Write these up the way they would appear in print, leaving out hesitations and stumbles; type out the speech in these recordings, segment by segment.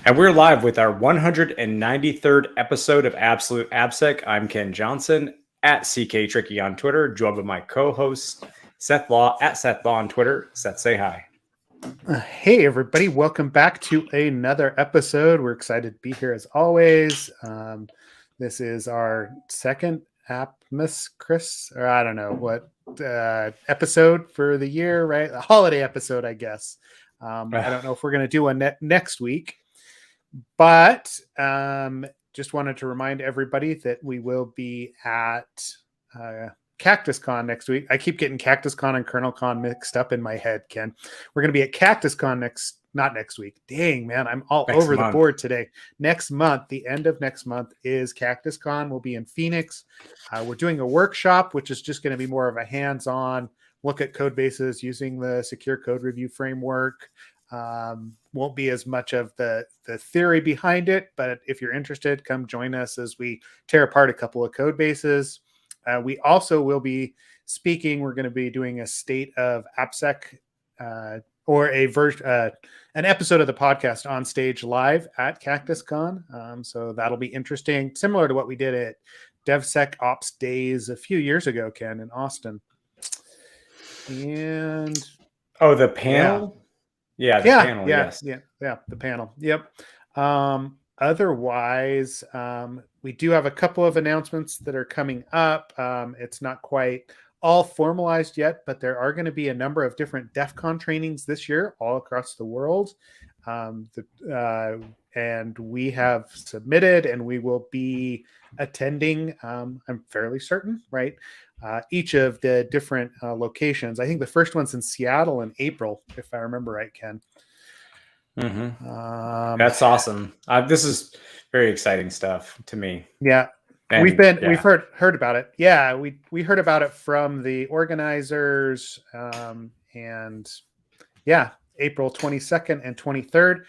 And we're live with our 193rd episode of Absolute AppSec. I'm Ken Johnson at CK Tricky on Twitter, joined by my co-host Seth Law at Seth Law on Twitter. Seth, say hi. Hey, everybody. Welcome back to another episode. We're excited to be here as always. This is our second Chris, or I don't know what episode for the year, right? A holiday episode, I guess. I don't know if we're going to do one next week, but just wanted to remind everybody that we will be at CactusCon next week. I keep getting CactusCon and KernelCon mixed up in my head, Ken. We're going to be at CactusCon not next week. Dang, man, I'm all Next over month. the board today. Next month, the end of next month is CactusCon. We'll be in Phoenix. We're doing a workshop, which is just going to be more of a hands-on look at code bases using the secure code review framework. Won't be as much of the theory behind it, but if you're interested, come join us as we tear apart a couple of code bases. We also will be speaking. We're going to be doing a state of AppSec or an episode of the podcast on stage live at CactusCon. So that'll be interesting, similar to what we did at DevSecOps Days a few years ago, Ken, in Austin. And the panel. Yeah, the panel. Yes. Yeah, the panel. Yep. Otherwise, we do have a couple of announcements that are coming up. It's not quite all formalized yet, but there are going to be a number of different DEF CON trainings this year all across the world. And we have submitted and we will be attending, I'm fairly certain, right? Each of the different locations. I think the first one's in Seattle in April, if I remember right, Ken. Mm-hmm. That's awesome. This is very exciting stuff to me. Yeah. And we've heard about it. Yeah, we heard about it from the organizers. And yeah, April 22nd and 23rd.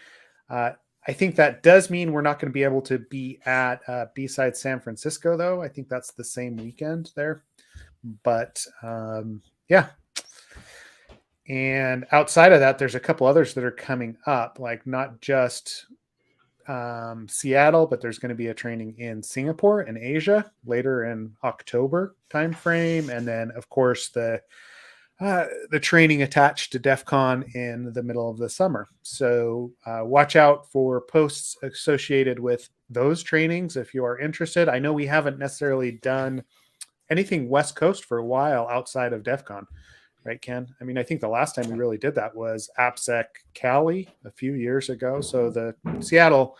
I think that does mean we're not going to be able to be at B-Side San Francisco, though. I think that's the same weekend there. But yeah. And outside of that, there's a couple others that are coming up, like not just Seattle, but there's going to be a training in Singapore and Asia later in October timeframe. And then, of course, the training attached to DEF CON in the middle of the summer. So watch out for posts associated with those trainings if you are interested. I know we haven't necessarily done anything West Coast for a while outside of DEF CON. Right, Ken? I mean, I think the last time we really did that was AppSec Cali a few years ago. So the Seattle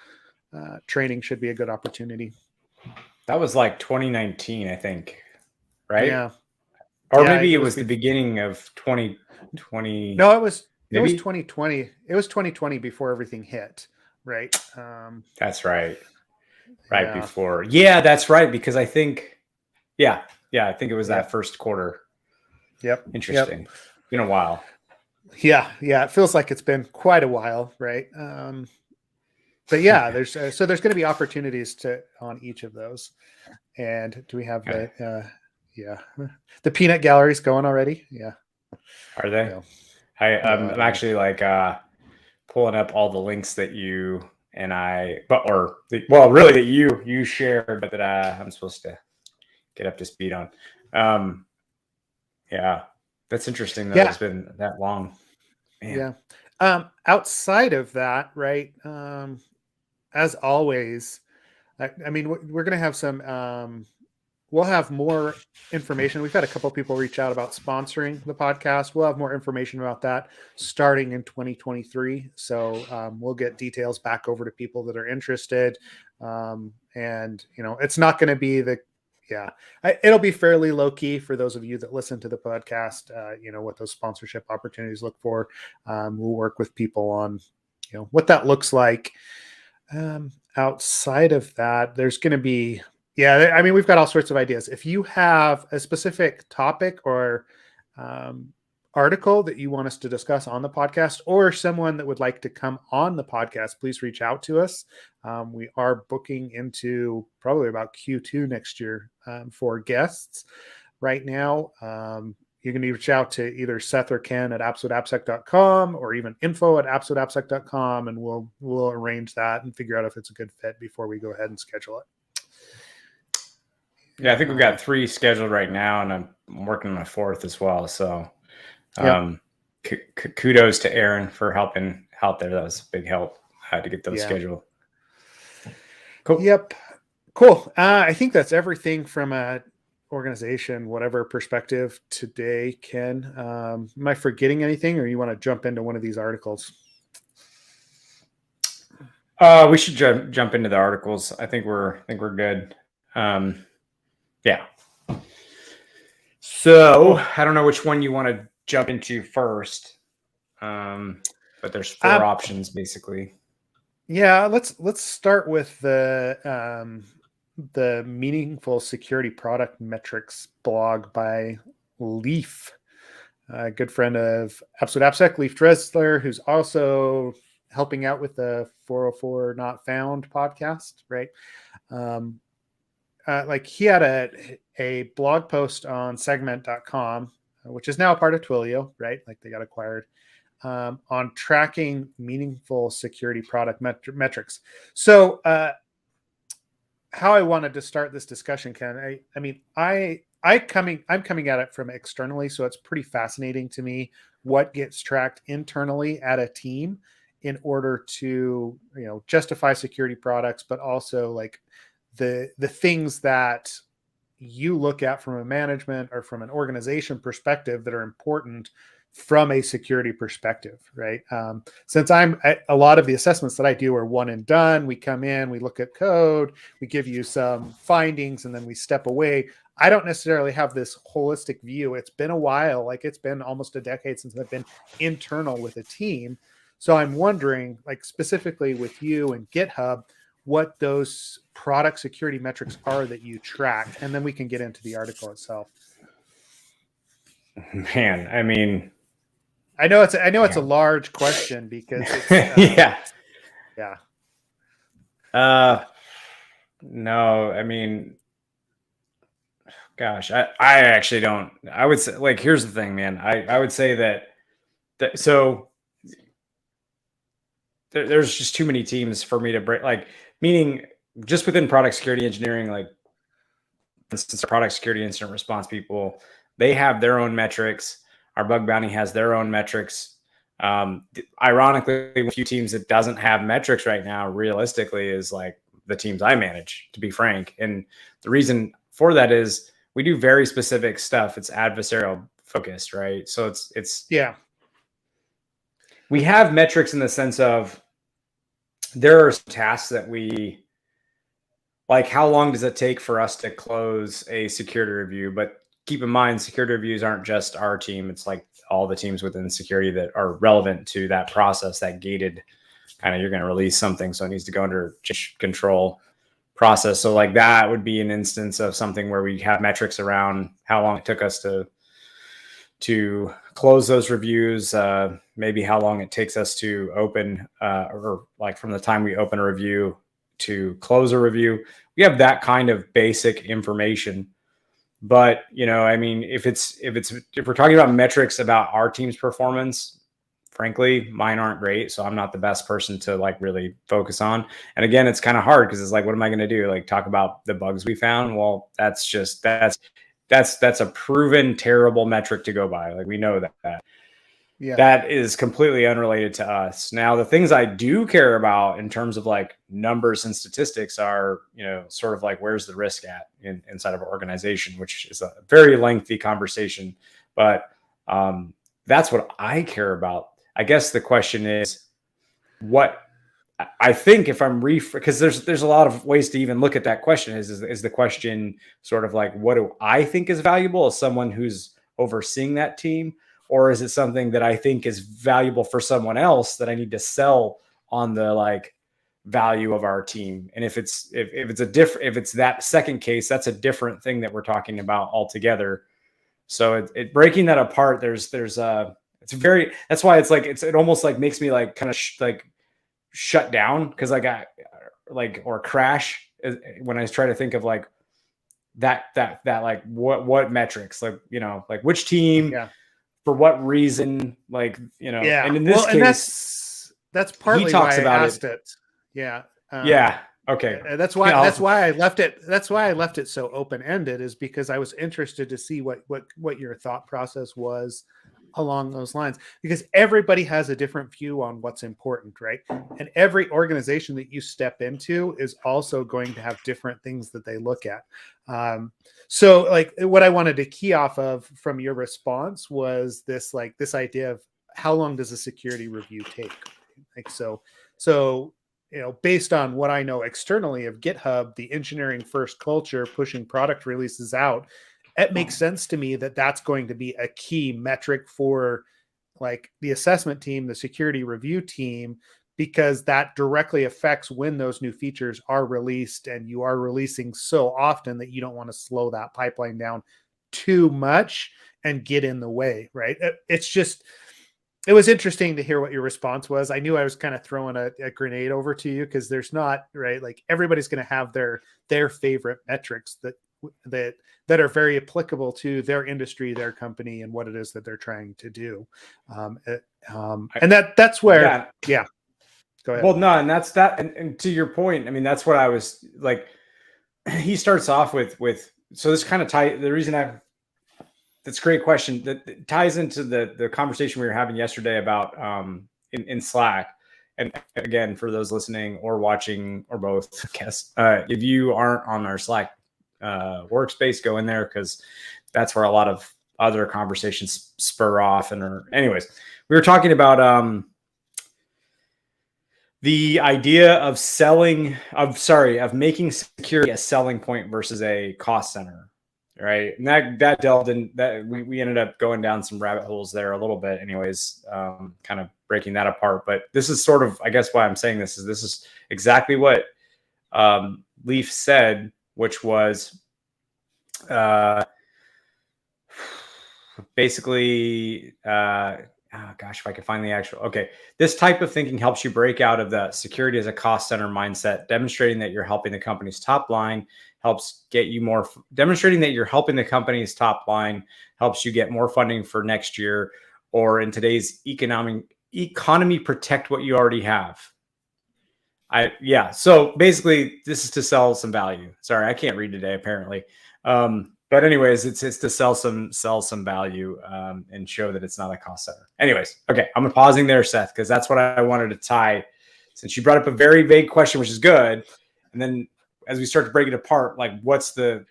training should be a good opportunity. That was like 2019, I think, right? Yeah. Or maybe it was the beginning of 2020. No, it was 2020. It was 2020 before everything hit, right? That's right. Right before. Yeah, that's right. Because I think, I think it was that first quarter. Yep. Interesting. Yep. Been a while. Yeah. It feels like it's been quite a while, right? But yeah, there's going to be opportunities on each of those. And do we have the peanut galleries going already? Yeah. Are they? I'm actually like pulling up all the links that you and I, really that you shared, but that I'm supposed to get up to speed on. Yeah, that's interesting that it's been that long. Man. Yeah. Outside of that, right, as always, I mean, we're going to have some, we'll have more information. We've had a couple of people reach out about sponsoring the podcast. We'll have more information about that starting in 2023. So we'll get details back over to people that are interested. And, it's not going to be it'll be fairly low key for those of you that listen to the podcast. What those sponsorship opportunities look for. We'll work with people on, what that looks like. Outside of that, there's going to be, we've got all sorts of ideas. If you have a specific topic or article that you want us to discuss on the podcast, or someone that would like to come on the podcast, please reach out to us. We are booking into probably about Q2 next year for guests right now. you can reach out to either Seth or Ken at apps@appsec.com or even info@apps@appsec.com, and we'll arrange that and figure out if it's a good fit before we go ahead and schedule it. Yeah, I think we've got 3 scheduled right now, and I'm working on a 4th as well. So kudos to Aaron for helping out there. That was a big help to get those scheduled. Cool. Yep. Cool. I think that's everything from a organization, whatever perspective today, Ken. Am I forgetting anything, or you want to jump into one of these articles? We should jump into the articles. I think we're good. Yeah. So I don't know which one you want to jump into first, but there's 4 options basically. Yeah, let's start with the Meaningful Security Product Metrics blog by Leif, a good friend of AppSec, Leif Drezler, who's also helping out with the 404 Not Found podcast, right? Like he had a blog post on segment.com, which is now a part of Twilio, right? Like they got acquired, on tracking meaningful security product metrics. So how I wanted to start this discussion, Ken, I'm coming at it from externally, so it's pretty fascinating to me what gets tracked internally at a team in order to, justify security products, but also like the things that you look at from a management or from an organization perspective that are important from a security perspective, right? Since a lot of the assessments that I do are one and done. We come in, we look at code, we give you some findings, and then we step away. I don't necessarily have this holistic view. It's been a while, like it's been almost a decade since I've been internal with a team. So I'm wondering, like specifically with you and GitHub, what those product security metrics are that you track, and then we can get into the article itself. Man, I mean, I know it's a large question because it's, no, I mean, gosh, I actually don't. I would say, like, here's the thing, man. I would say that so there's just too many teams for me to break. Like, meaning just within product security engineering, like, for instance, product security incident response people, they have their own metrics. Our bug bounty has their own metrics. Ironically, a few teams that doesn't have metrics right now, realistically, is like the teams I manage, to be frank. And the reason for that is we do very specific stuff. It's adversarial focused, right? So it's we have metrics in the sense of there are tasks that we like. How long does it take for us to close a security review? But keep in mind, security reviews aren't just our team. It's like all the teams within security that are relevant to that process, that gated kind of, you're going to release something, so it needs to go under control process. So like that would be an instance of something where we have metrics around how long it took us to close those reviews, maybe how long it takes us to open, or like from the time we open a review to close a review. We have that kind of basic information. But, I mean, if we're talking about metrics about our team's performance, frankly, mine aren't great. So I'm not the best person to like really focus on. And again, it's kind of hard because it's like, what am I going to do? Like talk about the bugs we found? Well, that's a proven terrible metric to go by. Like we know that. Yeah. That is completely unrelated to us. Now, the things I do care about in terms of like numbers and statistics are, sort of like where's the risk at inside of our organization, which is a very lengthy conversation. But that's what I care about. I guess the question is what I think if I'm because there's a lot of ways to even look at that question. Is the question sort of like, what do I think is valuable as someone who's overseeing that team? Or is it something that I think is valuable for someone else that I need to sell on the like value of our team? And if it's that second case, that's a different thing that we're talking about altogether. So it breaking that apart, that's why it's like it almost like makes me like kind of like shut down because I got like or crash when I try to think of like like what metrics, like, like which team, Yeah. for what reason, like, Yeah. and in this case, that's partly talks why I about asked it. Yeah. Yeah. Okay. That's why I left it. That's why I left it so open ended, is because I was interested to see what your thought process was along those lines, because everybody has a different view on what's important, right? And every organization that you step into is also going to have different things that they look at. So like what I wanted to key off of from your response was this idea of how long does a security review take? Like, so based on what I know externally of GitHub, the engineering first culture pushing product releases out, it makes sense to me that that's going to be a key metric for like the assessment team, the security review team, because that directly affects when those new features are released, and you are releasing so often that you don't want to slow that pipeline down too much and get in the way, right? It was interesting to hear what your response was. I knew I was kind of throwing a grenade over to you, because there's not, right, like everybody's going to have their favorite metrics that are very applicable to their industry, their company, and what it is that they're trying to do. And that's where, yeah. Go ahead. Well, no, and that's that. And to your point, I mean, that's what I was like. He starts off with so this kind of the reason that's a great question that ties into the conversation we were having yesterday about in Slack. And again, for those listening or watching or both, I guess, if you aren't on our Slack workspace, go in there, because that's where a lot of other conversations spur off. Anyways, we were talking about the idea of making security a selling point versus a cost center, right? And that delved in that we ended up going down some rabbit holes there a little bit, anyways, kind of breaking that apart. But this is sort of, I guess, why I'm saying this is exactly what Leif said, which was basically oh gosh, if I could find the actual, okay. This type of thinking helps you break out of the security as a cost center mindset, demonstrating that you're helping the company's top line demonstrating that you're helping the company's top line helps you get more funding for next year, or in today's economy, protect what you already have. So basically this is to sell some value. Sorry, I can't read today, apparently. But anyways, it's to sell some value and show that it's not a cost center. Anyways, okay, I'm pausing there, Seth, because that's what I wanted to tie, since you brought up a very vague question, which is good. And then as we start to break it apart, like what's the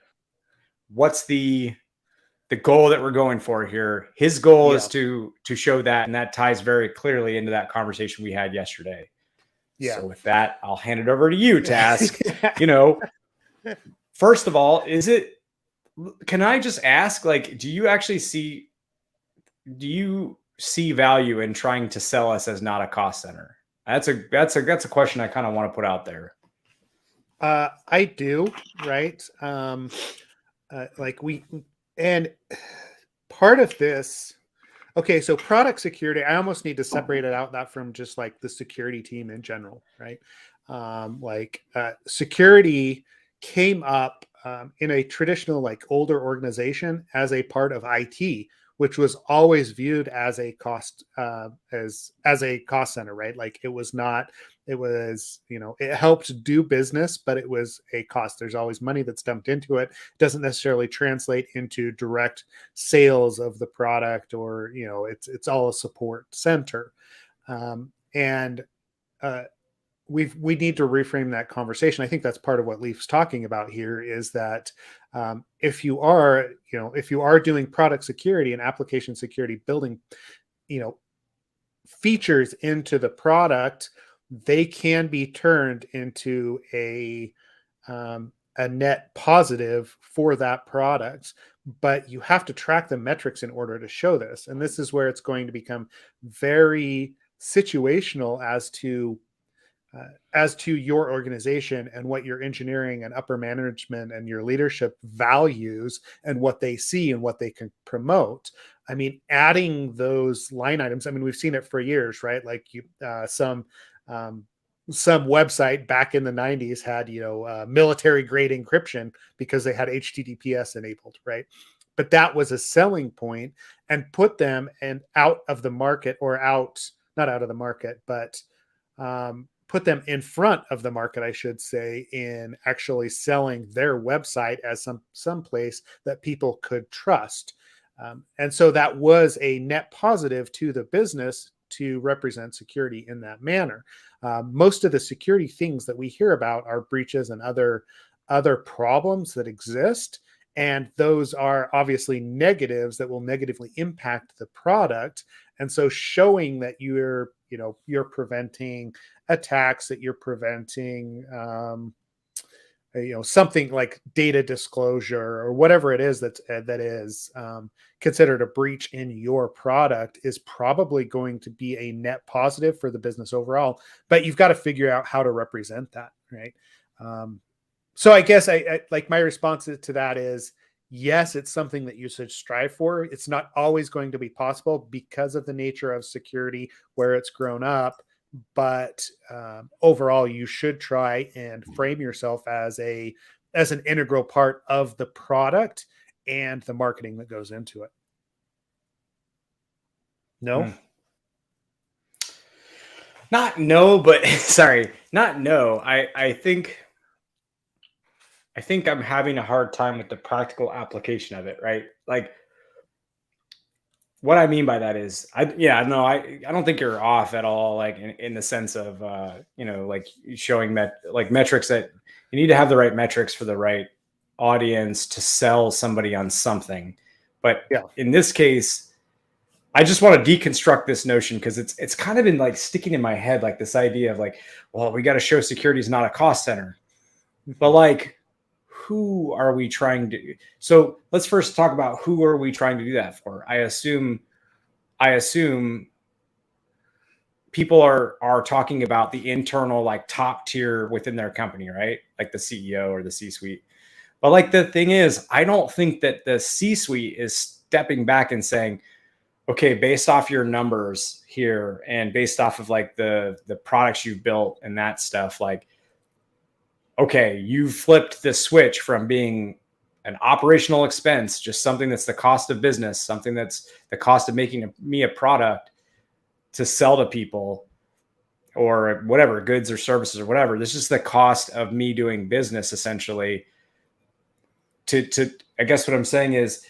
goal that we're going for here? His goal is to show that, and that ties very clearly into that conversation we had yesterday. Yeah. So with that, I'll hand it over to you to ask, first of all, can I just ask, like, do you see value in trying to sell us as not a cost center? That's a question I kind of want to put out there. I do, right? And part of this, okay, so product security, I almost need to separate it out that from just like the security team in general, right? Security came up in a traditional, like, older organization as a part of IT, which was always viewed as a cost as a cost center, right? Like it was, it helped do business, but it was a cost. There's always money that's dumped into it. It doesn't necessarily translate into direct sales of the product, or it's all a support center. We need to reframe that conversation. I think that's part of what Leif's talking about here, is that if you are doing product security and application security, building, features into the product, they can be turned into a net positive for that product. But you have to track the metrics in order to show this. And this is where it's going to become very situational as to your organization and what your engineering and upper management and your leadership values and what they see and what they can promote. I mean, adding those line items, I mean, we've seen it for years, right? Like some some website back in the 90s had, military grade encryption because they had HTTPS enabled, right? But that was a selling point and put them out of the market, or not out of the market, but put them in front of the market, I should say, in actually selling their website as some place that people could trust. And so that was a net positive to the business to represent security in that manner. Most of the security things that we hear about are breaches and other problems that exist. And those are obviously negatives that will negatively impact the product. And so showing that you're preventing attacks, that you're preventing, something like data disclosure or whatever it is that is considered a breach in your product, is probably going to be a net positive for the business overall. But you've got to figure out how to represent that, right? So I guess I like, my response to that is, yes, it's something that you should strive for. It's not always going to be possible because of the nature of security where it's grown up. But overall, you should try and frame yourself as an integral part of the product and the marketing that goes into it. No? Not no, but sorry, not no. I think I'm having a hard time with the practical application of it, right? Like, what I mean by that is, I don't think you're off at all, like in the sense of, like showing metrics, that you need to have the right metrics for the right audience to sell somebody on something. But in this case, I just want to deconstruct this notion, because it's kind of been like sticking in my head, like this idea of like, well, we got to show security is not a cost center. But like, who are we trying to? So let's first talk about who are we trying to do that for. I assume people are talking about the internal, like top tier within their company, right? Like the CEO or the C-suite. But like, the thing is, I don't think that the C-suite is stepping back and saying, okay, based off your numbers here and based off of like the products you've built and that stuff, like, okay, you flipped the switch from being an operational expense, just something that's the cost of business, something that's the cost of making me a product to sell to people, or whatever, goods or services or whatever. This is the cost of me doing business, essentially. I guess what I'm saying is,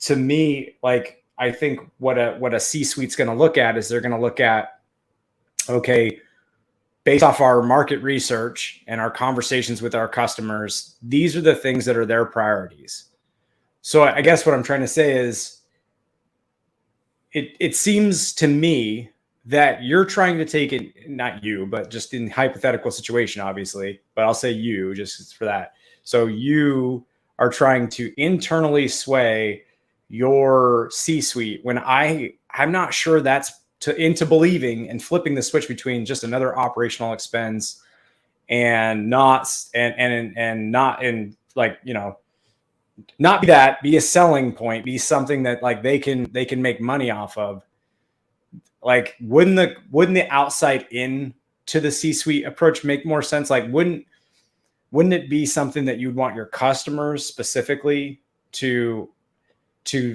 to me, like, I think what a C-suite's going to look at is, they're going to look at, okay, based off our market research and our conversations with our customers, these are the things that are their priorities. So I guess what I'm trying to say is, it seems to me that you're trying to take it, not you, but just in hypothetical situation, obviously, but I'll say you just for that. So you are trying to internally sway your C-suite, when I'm not sure that's into believing and flipping the switch between just another operational expense and not in like, not be a selling point, be something that like they can make money off of. Like, wouldn't the outside in to the C-suite approach make more sense? Like, wouldn't it be something that you'd want your customers specifically to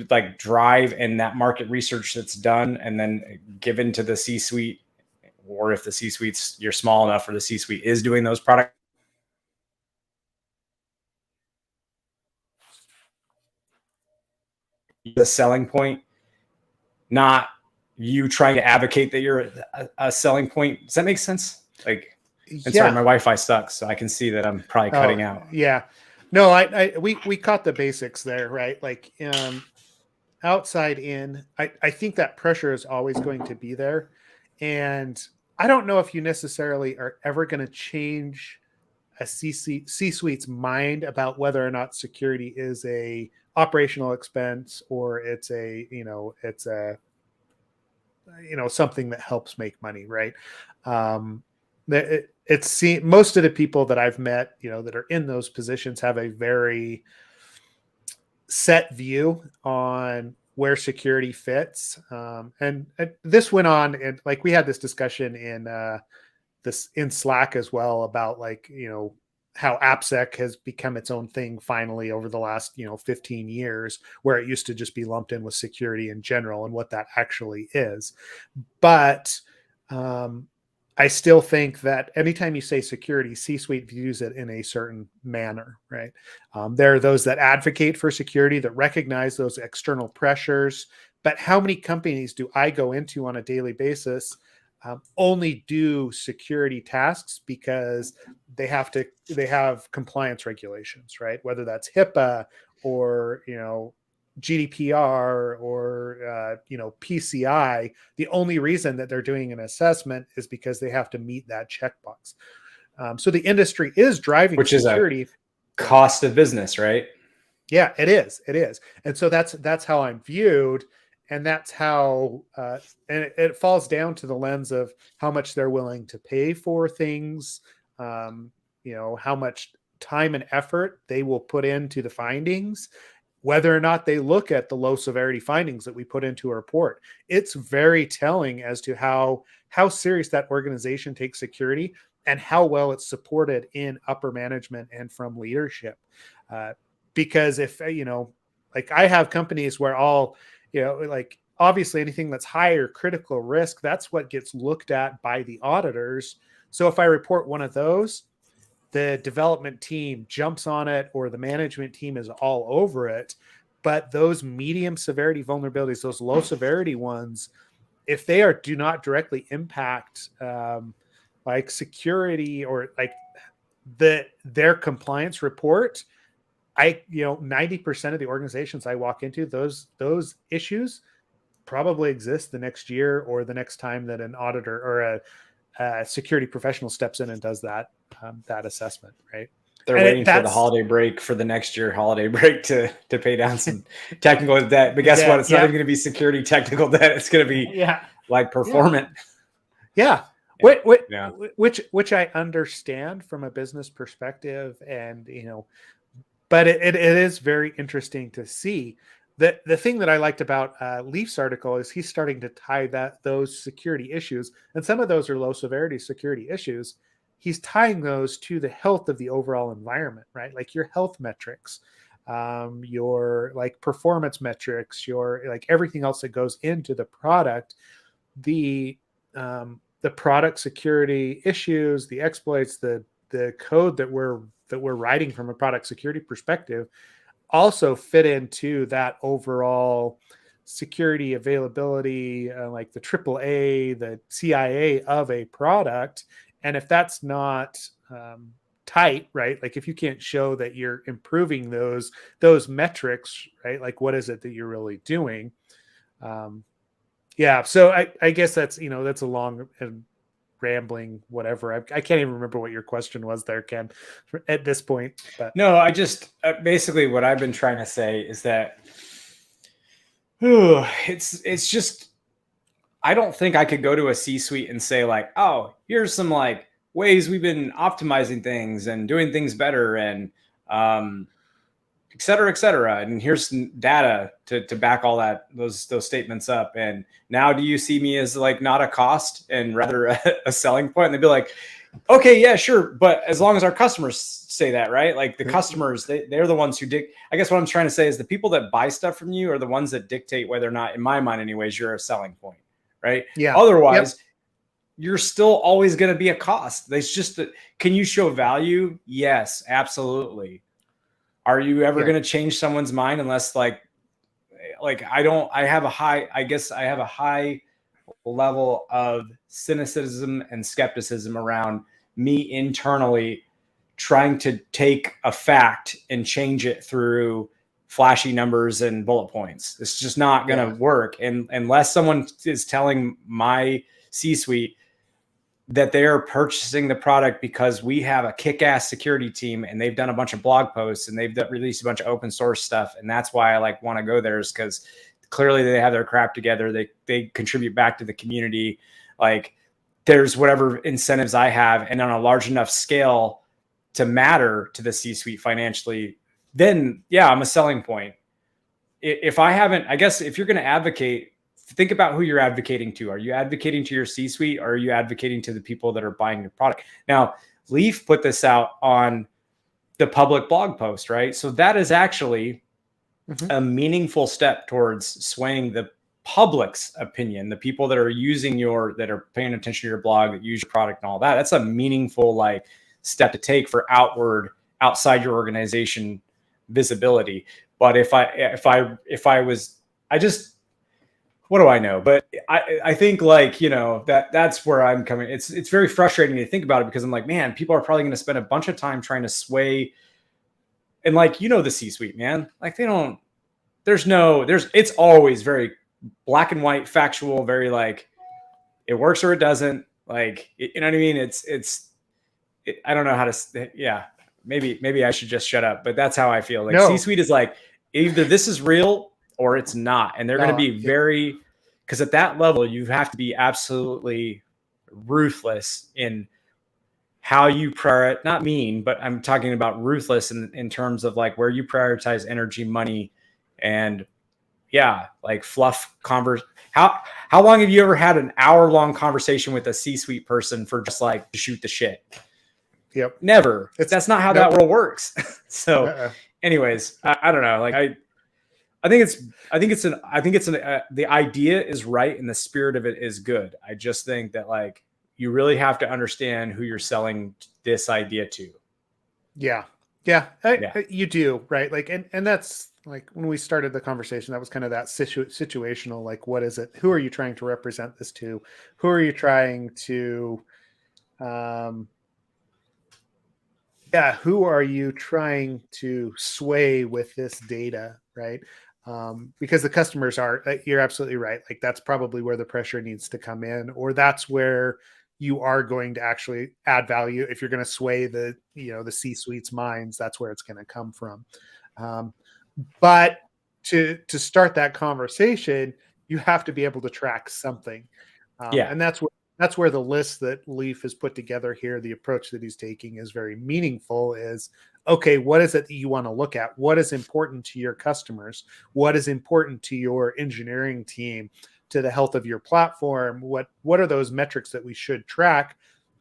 like drive, and that market research that's done and then given to the C-suite, or if the C-suite's, you're small enough, or the C-suite is doing those products, the selling point, not you trying to advocate that you're a selling point. Does that make sense? Like, and sorry, my Wi-Fi sucks, so I can see that I'm probably cutting out. Yeah, no, we caught the basics there, right? Like, outside in, I think that pressure is always going to be there, and I don't know if you necessarily are ever going to change a C-suite's mind about whether or not security is a operational expense, or it's something that helps make money, right? Most of the people that I've met, that are in those positions, have a very set view on where security fits. And this went on, and like, we had this discussion this in Slack as well about like, how AppSec has become its own thing finally over the last, 15 years, where it used to just be lumped in with security in general and what that actually is. But I still think that anytime you say security, C-suite views it in a certain manner, right? There are those that advocate for security, that recognize those external pressures. But how many companies do I go into on a daily basis only do security tasks because they have compliance regulations, right? Whether that's HIPAA or, GDPR or, PCI, the only reason that they're doing an assessment is because they have to meet that checkbox. So the industry is driving which security. is a cost of business, right? Yeah, it is. It is. And so that's how I'm viewed. And that's how, and it falls down to the lens of how much they're willing to pay for things, how much time and effort they will put into the findings, whether or not they look at the low severity findings that we put into a report. It's very telling as to how serious that organization takes security and how well it's supported in upper management and from leadership. Because if, like I have companies where like obviously anything that's higher critical risk, that's what gets looked at by the auditors. So if I report one of those, the development team jumps on it or the management team is all over it. But those medium severity vulnerabilities, those low severity ones, if they do not directly impact like security or like their compliance report, 90% of the organizations I walk into, those issues probably exist the next year or the next time that an auditor or a security professional steps in and does that assessment, right? They're waiting for the holiday break for the next year holiday break to pay down some technical debt. But guess what? It's not even going to be security technical debt. It's going to be like performant. Yeah. Which I understand from a business perspective, and but it is very interesting to see. The thing that I liked about Leif's article is he's starting to tie those security issues, and some of those are low severity security issues. He's tying those to the health of the overall environment, right? Like your health metrics, your like performance metrics, your like everything else that goes into the product, the product security issues, the exploits, the code that we're writing from a product security perspective also fit into that overall security availability, like the AAA, the CIA of a product. And if that's not tight, right? Like if you can't show that you're improving those metrics, right? Like what is it that you're really doing? So I guess that's a long and rambling whatever. I can't even remember what your question was there, Ken, at this point. But no, I just basically what I've been trying to say is that it's just, I don't think I could go to a C-suite and say like, oh, here's some like ways we've been optimizing things and doing things better and et cetera, and here's some data to back all those statements up. And now do you see me as like not a cost and rather a selling point? And they'd be like, okay, yeah, sure. But as long as our customers say that, right? Like the customers, they're the ones who I guess what I'm trying to say is the people that buy stuff from you are the ones that dictate whether or not, in my mind anyways, you're a selling point, right? Yeah. Otherwise, you're still always going to be a cost. It's just that, can you show value? Yes, absolutely. Are you ever going to change someone's mind unless I have a high level of cynicism and skepticism around me internally trying to take a fact and change it through flashy numbers and bullet points. It's just not going to work. And unless someone is telling my C-suite that they are purchasing the product because we have a kick-ass security team and they've done a bunch of blog posts and they've released a bunch of open source stuff. And that's why I like want to go there, is because clearly they have their crap together. They contribute back to the community. Like there's whatever incentives I have, and on a large enough scale to matter to the C-suite financially, then yeah, I'm a selling point. If I haven't, I guess if you're going to advocate think about who you're advocating to. Are you advocating to your C-suite, or are you advocating to the people that are buying your product? Now, Leif put this out on the public blog post, right? So that is actually a meaningful step towards swaying the public's opinion, the people that are using that are paying attention to your blog, that use your product and all that. That's a meaningful like step to take for outside your organization visibility. But if I was, what do I know? But I think like, that's where I'm coming. It's very frustrating to think about it, because I'm like, man, people are probably going to spend a bunch of time trying to sway. And like, the C-suite, man, like it's always very black and white, factual, very like it works or it doesn't. Like, you know what I mean? I don't know how to, yeah, maybe I should just shut up, but that's how I feel. Like C-suite is like, either this is real or it's not. And they're going to be because at that level, you have to be absolutely ruthless in how you prioritize, not mean, but I'm talking about ruthless in terms of like where you prioritize energy, money, and like fluff converse. How long have you ever had an hour-long conversation with a C-suite person for just like to shoot the shit? Yep. Never. That's not how that world works. So anyways, I don't know. Like I think the idea is right and the spirit of it is good. I just think that like you really have to understand who you're selling this idea to. Yeah. You do, right? Like, and that's like when we started the conversation, that was kind of that situational, like, what is it? Who are you trying to represent this to? Who are you trying to, who are you trying to sway with this data, right? Because the customers you're absolutely right. Like, that's probably where the pressure needs to come in, or that's where you are going to actually add value. If you're going to sway the C-suite's minds, that's where it's going to come from. But to start that conversation, you have to be able to track something. And that's where the list that Leif has put together here, the approach that he's taking is very meaningful. Is, okay, what is it that you want to look at? What is important to your customers? What is important to your engineering team, to the health of your platform? What are those metrics that we should track?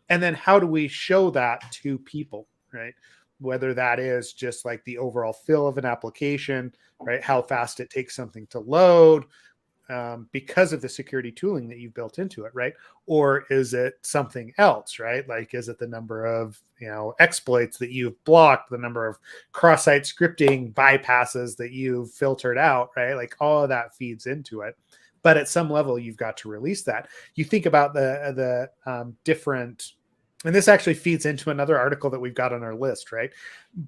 And then how do we show that to people, right? Whether that is just like the overall fill of an application, right? How fast it takes something to load, because of the security tooling that you've built into it, right? Or is it something else, right? Like, is it the number of, exploits that you've blocked, the number of cross-site scripting bypasses that you've filtered out, right? Like, all of that feeds into it. But at some level, you've got to release that. You think about the different, and this actually feeds into another article that we've got on our list, right?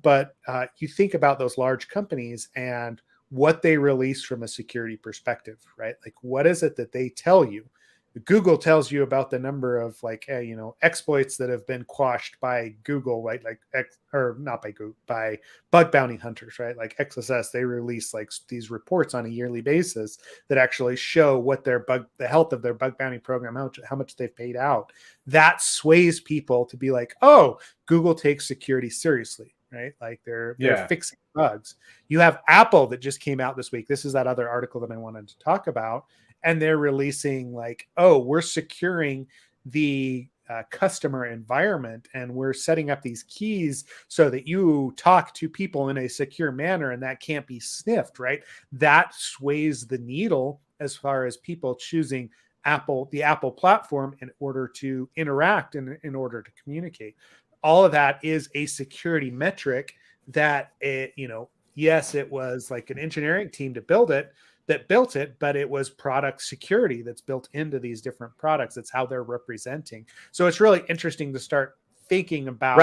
But you think about those large companies and what they release from a security perspective, right? Like, what is it that they tell you? Google tells you about the number of like, exploits that have been quashed by Google, right? Like, or not by Google, by bug bounty hunters, right? Like XSS, they release like these reports on a yearly basis that actually show what the health of their bug bounty program, how much they've paid out. That sways people to be like, oh, Google takes security seriously, right? Like they're fixing bugs. You have Apple that just came out this week. This is that other article that I wanted to talk about. And they're releasing like, oh, we're securing the customer environment, and we're setting up these keys so that you talk to people in a secure manner, and that can't be sniffed, right? That sways the needle as far as people choosing the Apple platform in order to interact and in order to communicate. All of that is a security metric that yes, it was like an engineering team that built it, but it was product security that's built into these different products. It's how they're representing. So it's really interesting to start thinking about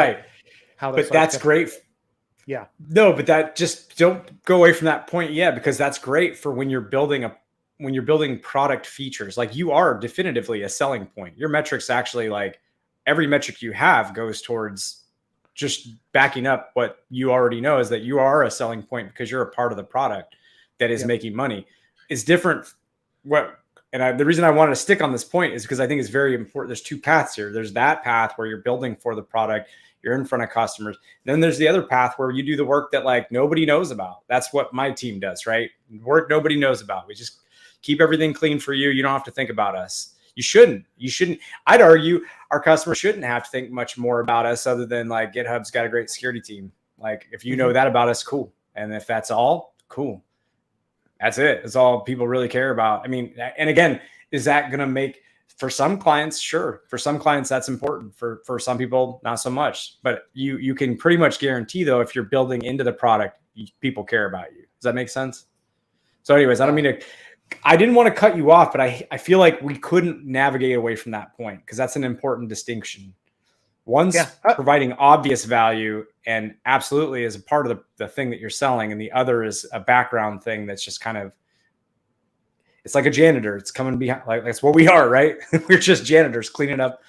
how. But that's great. Yeah. No, but that just don't go away from that point yet, because that's great for when you're building product features. Like, you are definitively a selling point. Your metrics actually, like every metric you have goes towards just backing up what you already know, is that you are a selling point because you're a part of the product that is making money. It's different. The reason I wanted to stick on this point is because I think it's very important. There's two paths here. There's that path where you're building for the product, you're in front of customers. Then there's the other path where you do the work that like nobody knows about. That's what my team does, right? Work nobody knows about. We just keep everything clean for you. You don't have to think about us. You shouldn't. I'd argue our customers shouldn't have to think much more about us other than like GitHub's got a great security team. Like if you know that about us, cool. And if that's all, cool. That's it. That's all people really care about. I mean, and again, is that going to make, for some clients, sure. For some clients, that's important. For some people, not so much. But you can pretty much guarantee, though, if you're building into the product, people care about you. Does that make sense? So anyways, I didn't want to cut you off, but I feel like we couldn't navigate away from that point because that's an important distinction. One's providing obvious value and absolutely is a part of the thing that you're selling. And the other is a background thing that's just kind of, it's like a janitor. It's coming behind, like that's what we are, right? We're just janitors cleaning up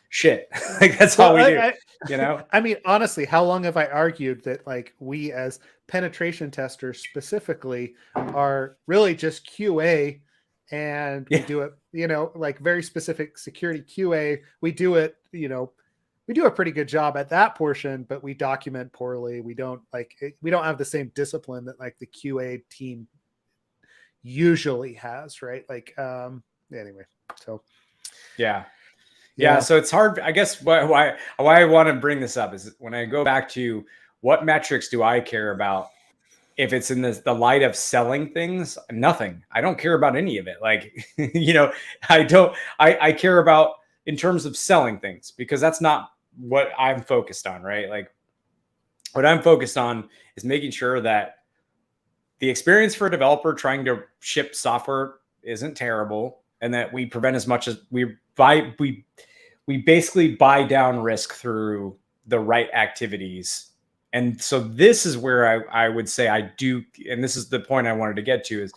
shit. Like that's all we do, you know? I mean, honestly, how long have I argued that like we as penetration testers specifically are really just QA and we do it, you know, like very specific security QA. We do it, you know, we do a pretty good job at that portion, but we document poorly. We don't have the same discipline that like the QA team usually has, right? Like, anyway, so yeah. So it's hard. I guess why I want to bring this up is when I go back to what metrics do I care about? If it's in the light of selling things, nothing. I don't care about any of it. Like, you know, I care about in terms of selling things because that's not what I'm focused on, right? Like what I'm focused on is making sure that the experience for a developer trying to ship software isn't terrible and that we prevent as much as we basically buy down risk through the right activities. And so this is where I would say I do, and this is the point I wanted to get to, is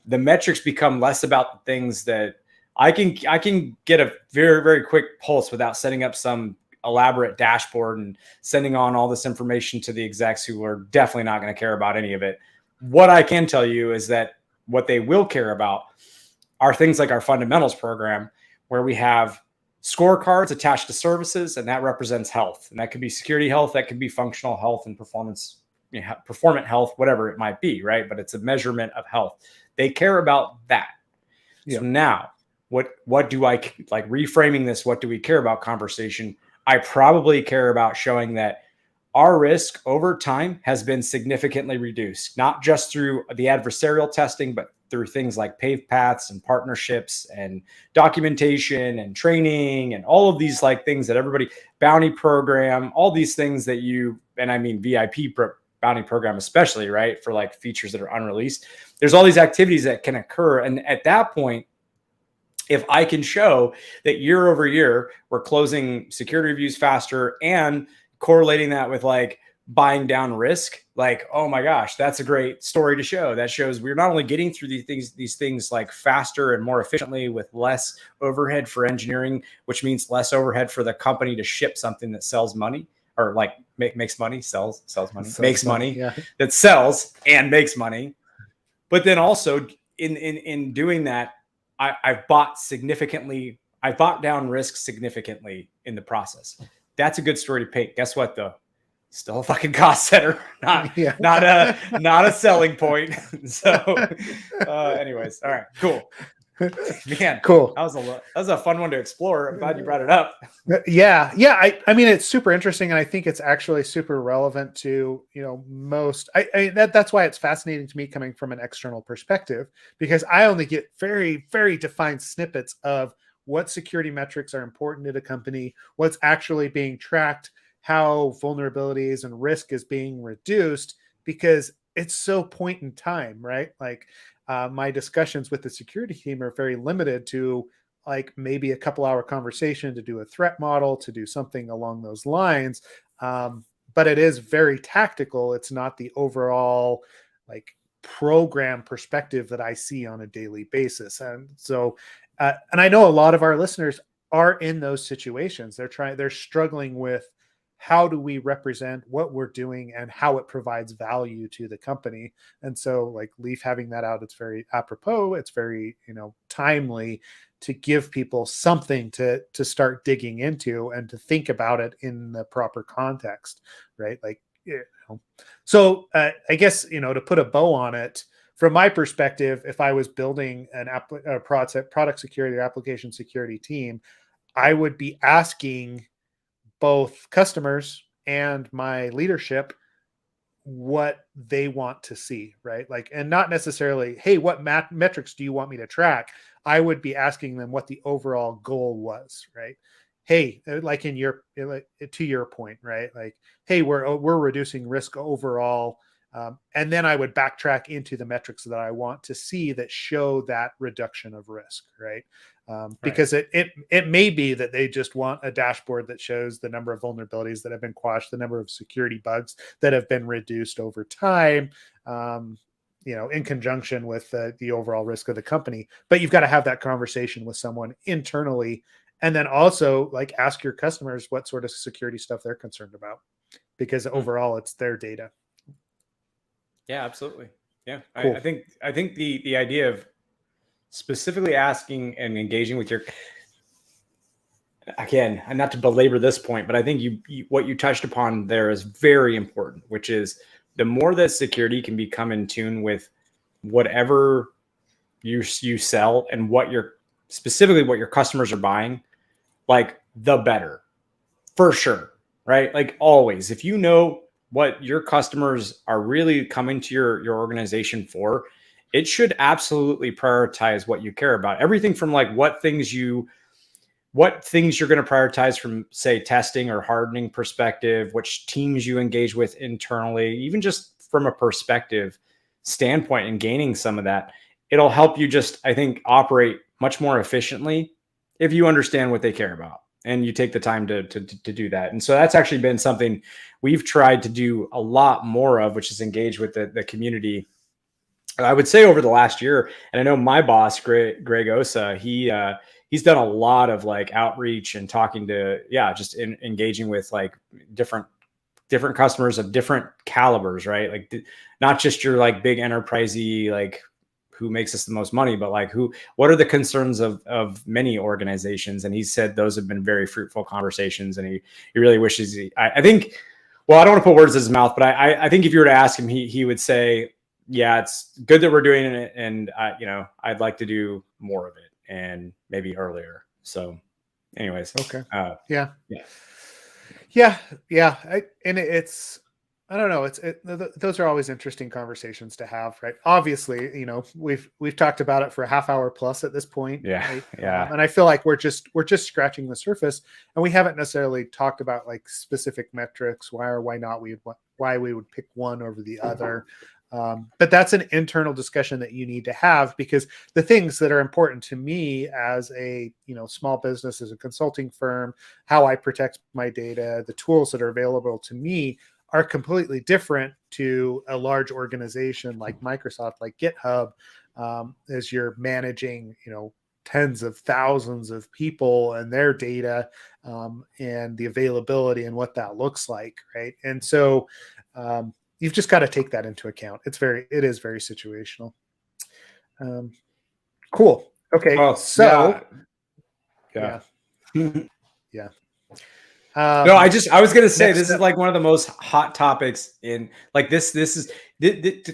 the metrics become less about the things that I can get a very, very quick pulse without setting up some elaborate dashboard and sending on all this information to the execs who are definitely not going to care about any of it. What I can tell you is that what they will care about are things like our fundamentals program, where we have scorecards attached to services, and that represents health. And that could be security health, that could be functional health and performance, performant health, whatever it might be, right? But it's a measurement of health. They care about that. Yeah. So now, what do I like reframing this? What do we care about conversation? I probably care about showing that our risk over time has been significantly reduced, not just through the adversarial testing, but through things like paved paths and partnerships and documentation and training and all of these like things that everybody, bounty program, all these things that and I mean VIP bounty program especially, right? For like features that are unreleased. There's all these activities that can occur. And at that point, if I can show that year over year, we're closing security reviews faster and correlating that with like buying down risk, like, oh my gosh, that's a great story to show. That shows we're not only getting through these things like faster and more efficiently with less overhead for engineering, which means less overhead for the company to ship something that sells money or like makes money, sells money, makes money, yeah. That sells and makes money. But then also in doing that, I've bought down risk significantly in the process. That's a good story to paint. Guess what though? Still a fucking cost center, not a selling point. So anyways, all right, cool. Man, cool. That was a fun one to explore. I'm glad you brought it up. Yeah. I mean, it's super interesting, and I think it's actually super relevant to most. That's why it's fascinating to me coming from an external perspective, because I only get very, very defined snippets of what security metrics are important to the company, what's actually being tracked, how vulnerabilities and risk is being reduced, because it's so point in time, right? Like my discussions with the security team are very limited to like maybe a couple hour conversation to do a threat model, to do something along those lines. But it is very tactical. It's not the overall like program perspective that I see on a daily basis. And so, and I know a lot of our listeners are in those situations. They're struggling with, how do we represent what we're doing and how it provides value to the company? And so like Leif having that out, it's very apropos. It's very, timely to give people something to start digging into and to think about it in the proper context, right? Like, so I guess, to put a bow on it, from my perspective, if I was building a product security or application security team, I would be asking both customers and my leadership what they want to see, right? Like, and not necessarily, hey, what metrics do you want me to track? I would be asking them what the overall goal was, right? Hey, like in your, to your point, right? Like, hey, we're reducing risk overall. And then I would backtrack into the metrics that I want to see that show that reduction of risk, right? Because it may be that they just want a dashboard that shows the number of vulnerabilities that have been quashed, the number of security bugs that have been reduced over time, in conjunction with the overall risk of the company. But you've got to have that conversation with someone internally, and then also like ask your customers what sort of security stuff they're concerned about, because overall it's their data. Yeah, absolutely. Yeah, cool. I think the idea of specifically asking and engaging with your, again, and not to belabor this point, but I think you what you touched upon there is very important, which is the more that security can become in tune with whatever you sell and what specifically what your customers are buying, like the better, for sure, right? Like always, if you know what your customers are really coming to your organization for, it should absolutely prioritize what you care about. Everything from like what things you're going to prioritize from, say, testing or hardening perspective, which teams you engage with internally, even just from a perspective standpoint and gaining some of that, it'll help you just, I think, operate much more efficiently if you understand what they care about and you take the time to do that. And so that's actually been something we've tried to do a lot more of, which is engage with the community. I would say over the last year, and I know my boss, Greg Osa, he's done a lot of like outreach and talking to, just engaging with like different customers of different calibers, right? Like not just your like big enterprisey, like who makes us the most money, but like what are the concerns of many organizations? And he said those have been very fruitful conversations, and he really wishes I think, well, I don't want to put words in his mouth, but I think if you were to ask him, he would say, yeah, it's good that we're doing it, and I'd like to do more of it and maybe earlier. So anyways, okay. Yeah. I don't know. Those are always interesting conversations to have, right? Obviously, we've talked about it for a half hour plus at this point. Yeah. Right? Yeah. And I feel like we're just scratching the surface, and we haven't necessarily talked about like specific metrics, why or why not why we would pick one over the other. But that's an internal discussion that you need to have, because the things that are important to me as a small business, as a consulting firm, how I protect my data, the tools that are available to me are completely different to a large organization like Microsoft, like GitHub, as you're managing, tens of thousands of people and their data, and the availability and what that looks like, right? And so you've just got to take that into account. It is very situational. Cool. Okay. Oh, so yeah. Yeah. No, I was going to say, this is like one of the most hot topics in like this is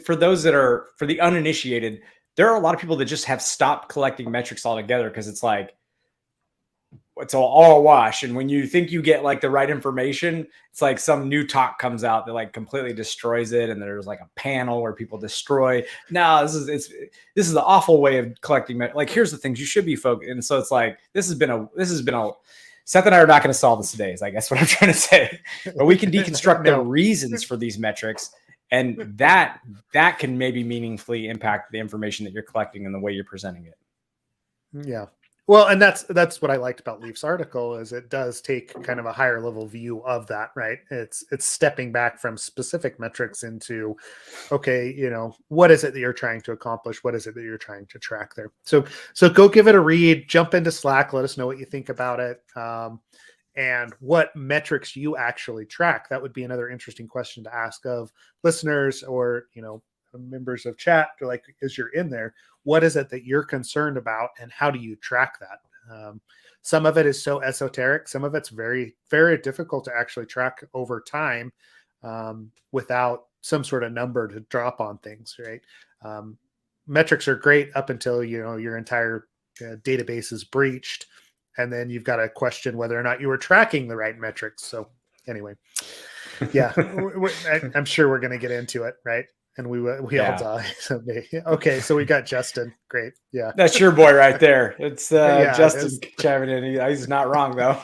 for those that are, for the uninitiated, there are a lot of people that just have stopped collecting metrics altogether, because it's like, it's all a wash. And when you think you get like the right information, it's like some new talk comes out that like completely destroys it. And there's like a panel where people destroy. No, this is the awful way of collecting. Like, here's the things you should be focused. And so it's like, this has been a Seth and I are not going to solve this today, is I guess what I'm trying to say, but we can deconstruct the reasons for these metrics. And that can maybe meaningfully impact the information that you're collecting and the way you're presenting it. Yeah. Well, and that's what I liked about Leif's article, is it does take kind of a higher level view of that, right? It's stepping back from specific metrics into, okay, what is it that you're trying to accomplish? What is it that you're trying to track there? So go give it a read, jump into Slack, let us know what you think about it. And what metrics you actually track. That would be another interesting question to ask of listeners, or, members of chat, like, as you're in there, what is it that you're concerned about, and how do you track that? Some of it is so esoteric. Some of it's very, very difficult to actually track over time, without some sort of number to drop on things, right? metrics are great up until, your entire database is breached. And then you've got to question whether or not you were tracking the right metrics. So anyway, yeah, I'm sure we're going to get into it, right? And we all die someday. Okay, so we got Justin. Great, yeah, that's your boy right there. It's Justin it chiming in. He's not wrong though.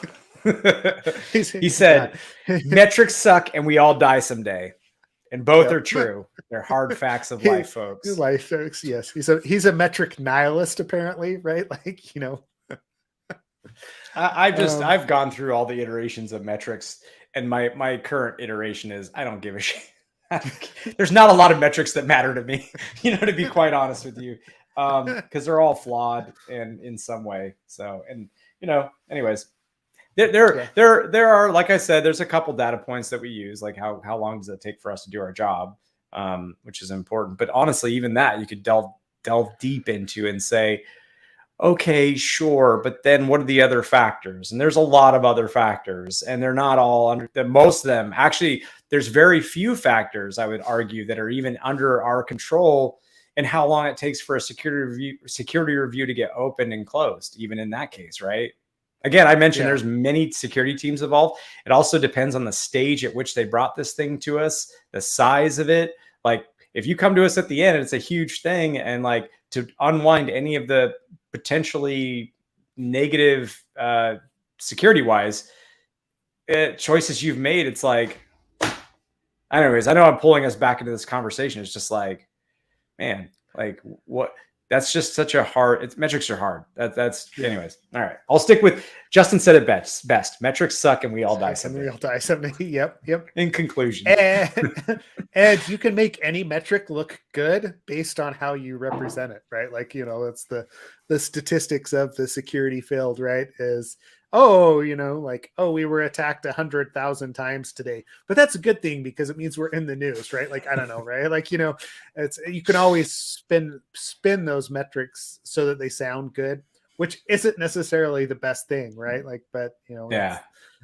He said, yeah. "Metrics suck, and we all die someday." And both are true. They're hard facts of life, folks. Life, folks. Yes, he's a metric nihilist, apparently, right? Like, I've gone through all the iterations of metrics, and my current iteration is I don't give a shit. There's not a lot of metrics that matter to me, to be quite honest with you, because they're all flawed and in some way. So, and anyways, there are, like I said, there's a couple data points that we use, like how long does it take for us to do our job, which is important. But honestly, even that you could delve deep into and say, okay, sure, but then what are the other factors? And there's a lot of other factors, and they're not all under most of them. Actually, there's very few factors, I would argue, that are even under our control, and how long it takes for a security review to get opened and closed, even in that case, right? Again, I mentioned there's many security teams involved. It also depends on the stage at which they brought this thing to us, the size of it. Like if you come to us at the end and it's a huge thing, and like to unwind any of the potentially negative security wise choices you've made, it's like, anyways, I know I'm pulling us back into this conversation. It's just like, man, like what? That's just such a hard. Metrics are hard. Anyways. All right, I'll stick with Justin said it best. Metrics suck, and we all die someday. We all die someday. Yep. In conclusion, and you can make any metric look good based on how you represent it, right? Like it's the statistics of the security field, right? Is we were attacked 100,000 times today, but that's a good thing because it means we're in the news, right? Like, I don't know, right? Like, it's, you can always spin those metrics so that they sound good, which isn't necessarily the best thing, right? Like, but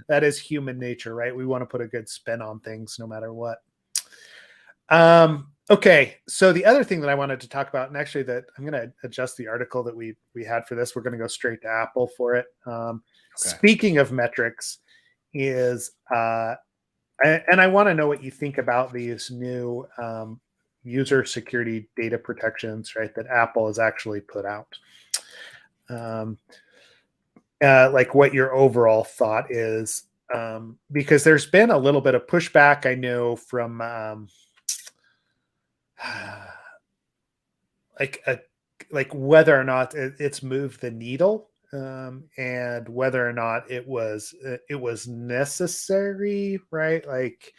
that is human nature, right? We want to put a good spin on things no matter what. Okay, so the other thing that I wanted to talk about, and actually that I'm going to adjust the article that we had for this. We're going to go straight to Apple for it. Speaking of metrics, is and I want to know what you think about these new user security data protections, right? That Apple has actually put out. Like what your overall thought is, because there's been a little bit of pushback, I know, from like whether or not it's moved the needle, and whether or not it was necessary, right? Like,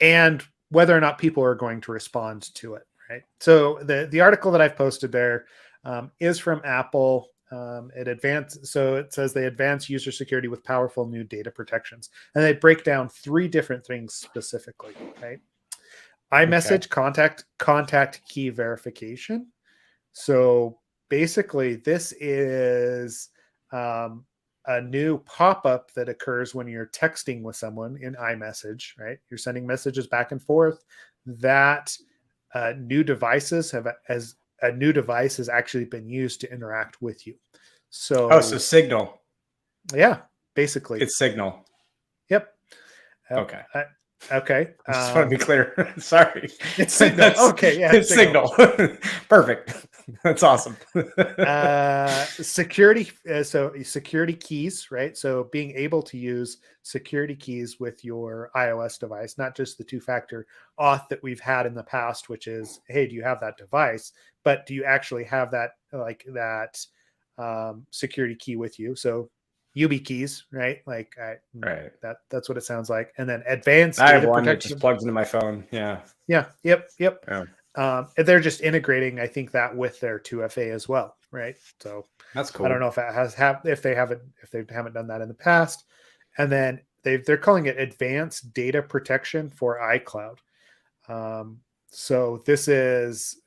and whether or not people are going to respond to it, right? So the article that I've posted there is from Apple. So it says they advance user security with powerful new data protections, and they break down 3 different things specifically, right? iMessage contact key verification. So basically, this is a new pop-up that occurs when you're texting with someone in iMessage, right? You're sending messages back and forth. That new devices as a new device has actually been used to interact with you. So Signal. Yeah, basically, it's Signal. Yep. Okay. Okay. I just want to be clear. Sorry. It's Signal. Okay. Yeah. It's Signal. Perfect. That's awesome. Security. So security keys, right? So being able to use security keys with your iOS device, not just the 2-factor auth that we've had in the past, which is, hey, do you have that device? But do you actually have that, security key with you? So YubiKeys, right? Like, right. That's what it sounds like. And then advanced I have data one that protection. just plugs into my phone. Yeah. Yeah. Yep. Yeah. They're just integrating, I think, that with their 2FA as well, right? So that's cool. I don't know if it if they haven't done that in the past. And then they're calling it advanced data protection for iCloud. So this is,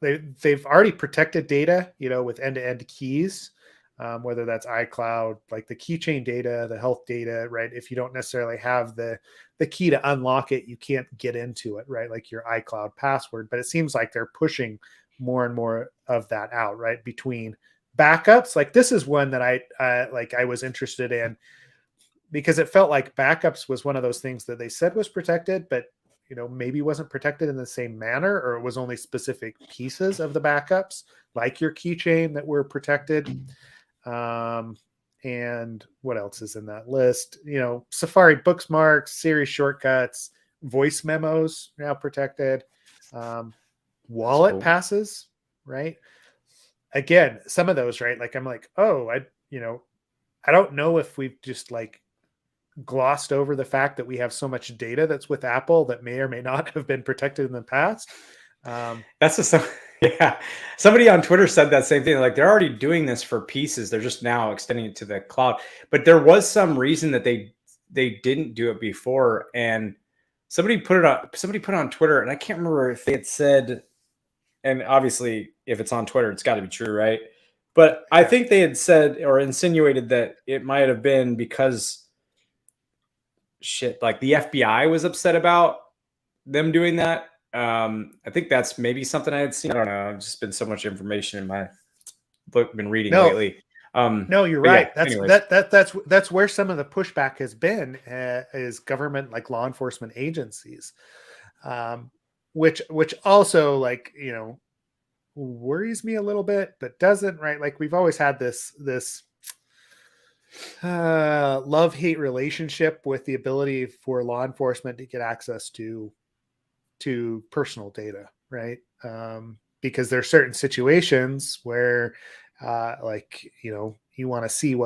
they've already protected data, with end-to-end keys. Whether that's iCloud, like the keychain data, the health data, right? If you don't necessarily have the key to unlock it, you can't get into it, right? Like your iCloud password. But it seems like they're pushing more and more of that out, right? Between backups, like this is one that I was interested in because it felt like backups was one of those things that they said was protected, but maybe wasn't protected in the same manner, or it was only specific pieces of the backups, like your keychain, that were protected. And what else is in that list? Safari bookmarks, Siri shortcuts, voice memos now protected, wallet passes, right? Again, some of those, right? Like I'm like, oh, I don't know if we've just like glossed over the fact that we have so much data that's with Apple that may or may not have been protected in the past. Yeah. Somebody on Twitter said that same thing. Like they're already doing this for pieces. They're just now extending it to the cloud. But there was some reason that they didn't do it before. And somebody put it on Twitter, and I can't remember if they had said, and obviously if it's on Twitter, it's got to be true, right? But I think they had said or insinuated that it might have been because like the FBI was upset about them doing that. I think that's maybe something I had seen. I don't know. It's just been so much information in my book, been reading lately. No, you're right. Yeah, that's where some of the pushback has been, is government, like law enforcement agencies, which also like worries me a little bit, but doesn't, right? Like we've always had this love-hate relationship with the ability for law enforcement to get access to personal data, right? Because there are certain situations where you want to see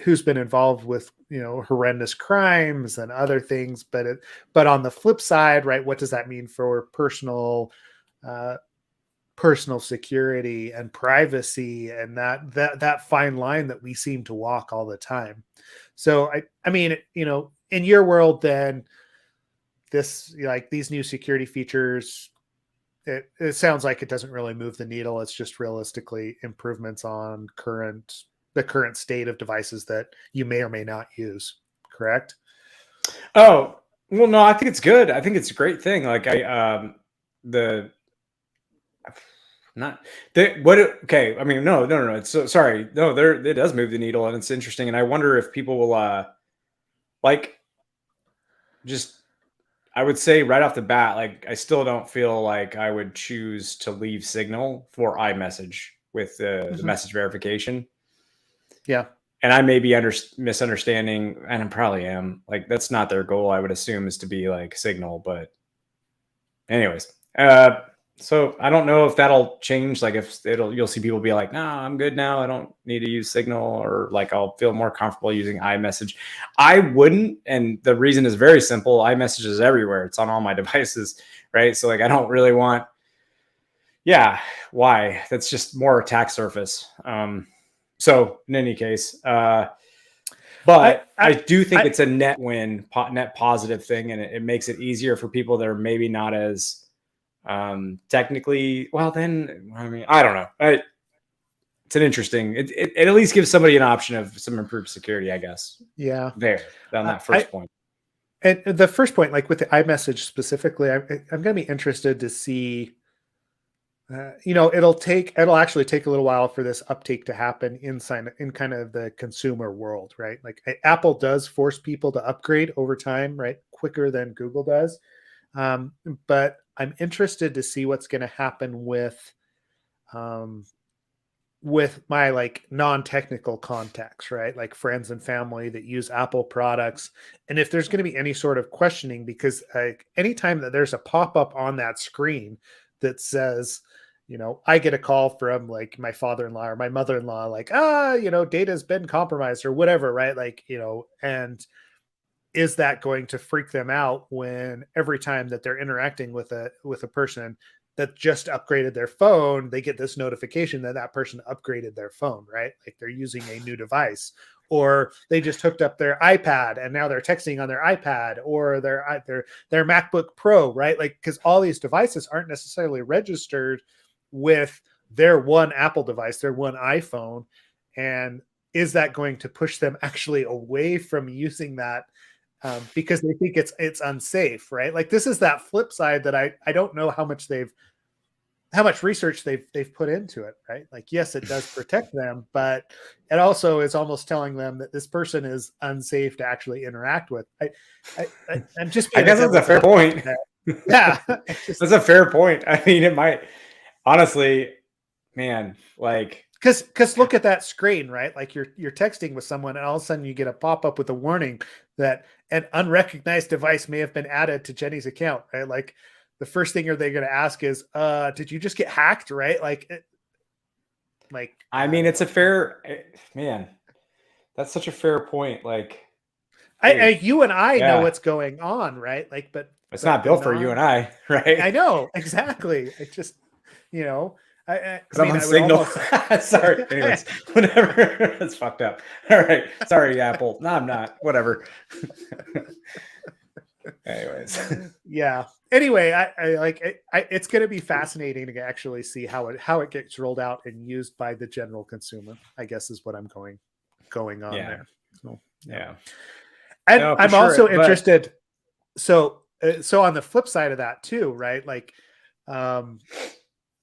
who's been involved with horrendous crimes and other things, but on the flip side, right, what does that mean for personal security and privacy, and that fine line that we seem to walk all the time. So I mean, in your world, then these new security features, it sounds like it doesn't really move the needle. It's just realistically improvements on the current state of devices that you may or may not use. Correct? Oh, well, no, I think it's good. I think it's a great thing. Like okay. I mean, no. It's so sorry. No, it does move the needle, and it's interesting. And I wonder if people will, I would say right off the bat, like I still don't feel like I would choose to leave Signal for iMessage with the message verification. Yeah. And I may be misunderstanding, and I probably am. Like that's not their goal. I would assume is to be like Signal, but anyways, so I don't know if that'll change. Like if you'll see people be like, "No, I'm good now. I don't need to use Signal," or like I'll feel more comfortable using iMessage. I wouldn't, and the reason is very simple. iMessage is everywhere. It's on all my devices, right? So like I don't really want. Yeah, why? That's just more attack surface. So in any case, but I do think it's a net positive thing, and it makes it easier for people that are maybe not as technically, well, then, I mean, I don't know. It's an interesting, it at least gives somebody an option of some improved security, I guess. Yeah. There, on that first point. And the first point, like with the iMessage specifically, I'm going to be interested to see, it'll actually take a little while for this uptake to happen in kind of the consumer world, right? Like Apple does force people to upgrade over time, right? Quicker than Google does. But I'm interested to see what's going to happen with my like non-technical contacts, right? Like friends and family that use Apple products. And if there's going to be any sort of questioning, because like anytime that there's a pop-up on that screen that says, I get a call from like my father-in-law or my mother-in-law, like, data's been compromised or whatever, right? Like, and is that going to freak them out when every time that they're interacting with a person that just upgraded their phone, they get this notification that person upgraded their phone, right? Like they're using a new device, or they just hooked up their iPad and now they're texting on their iPad or their MacBook Pro, right? Like, because all these devices aren't necessarily registered with their one Apple device, their one iPhone. And is that going to push them actually away from using that? Because they think it's unsafe, right? Like this is that flip side that I don't know how much they've how much research they've put into it, right? Like, yes, it does protect them, but it also is almost telling them that this person is unsafe to actually interact with. I'm just I being guess that's a fair point. Yeah, That's a fair point. I mean, it might honestly, man, like because look at that screen, right? Like you're texting with someone, and all of a sudden you get a pop up with a warning that an unrecognized device may have been added to Jenny's account, right? Like the first thing are they going to ask is, "Did you just get hacked?" Right? Like I mean, it's a fair man. That's such a fair point. Like, you and I know yeah, what's going on, right? Like, but it's not built for you and I, right? I know exactly. I just, you know, I Because I'm mean, on I would Signal. almost. Sorry. Anyways, whatever. That's fucked up. All right. Sorry, Apple. No, I'm not. Whatever. Anyways. Yeah. Anyway, I like it. It's going to be fascinating to actually see how it gets rolled out and used by the general consumer, I guess is what I'm going on there. So, yeah. And No, I'm sure, also but interested. So on the flip side of that too, right? Like,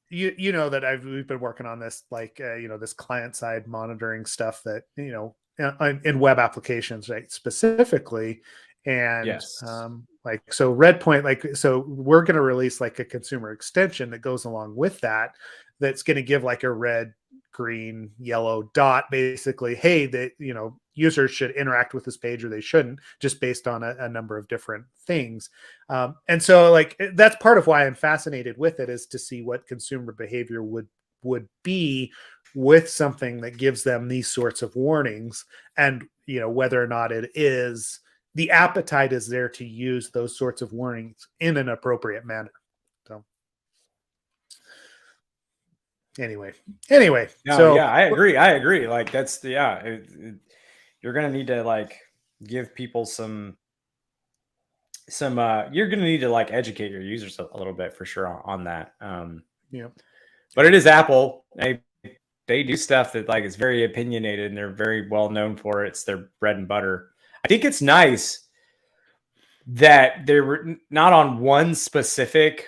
you know that we've been working on this, like, this client side monitoring stuff that, in web applications, right? Specifically. And yes. like, so Redpoint, like, so we're going to release like a consumer extension that goes along with that. That's going to give like a red, green, yellow dot, basically, hey, that, users should interact with this page or they shouldn't, just based on a number of different things. And so like, that's part of why I'm fascinated with it, is to see what consumer behavior would be with something that gives them these sorts of warnings, and, whether or not it is the appetite is there to use those sorts of warnings in an appropriate manner. So anyway, No, so yeah, I agree. Like that's you're gonna need to like give people some you're gonna need to like educate your users a little bit for sure on that. yeah, But it is Apple. They do stuff that like is very opinionated and they're very well known for it. It's their bread and butter. I think it's nice that they were not on one specific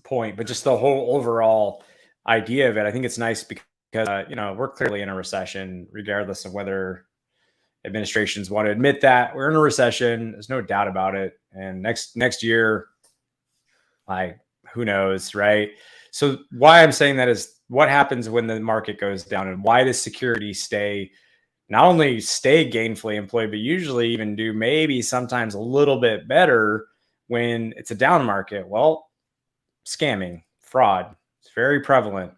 point, but just the whole overall idea of it. I think it's nice because we're clearly in a recession, regardless of whether administrations want to admit that we're in a recession. There's no doubt about it. And next year, like, who knows, right? So why I'm saying that is what happens when the market goes down, and why does security not only stay gainfully employed, but usually even do maybe sometimes a little bit better when it's a down market? Well, scamming, fraud, it's very prevalent.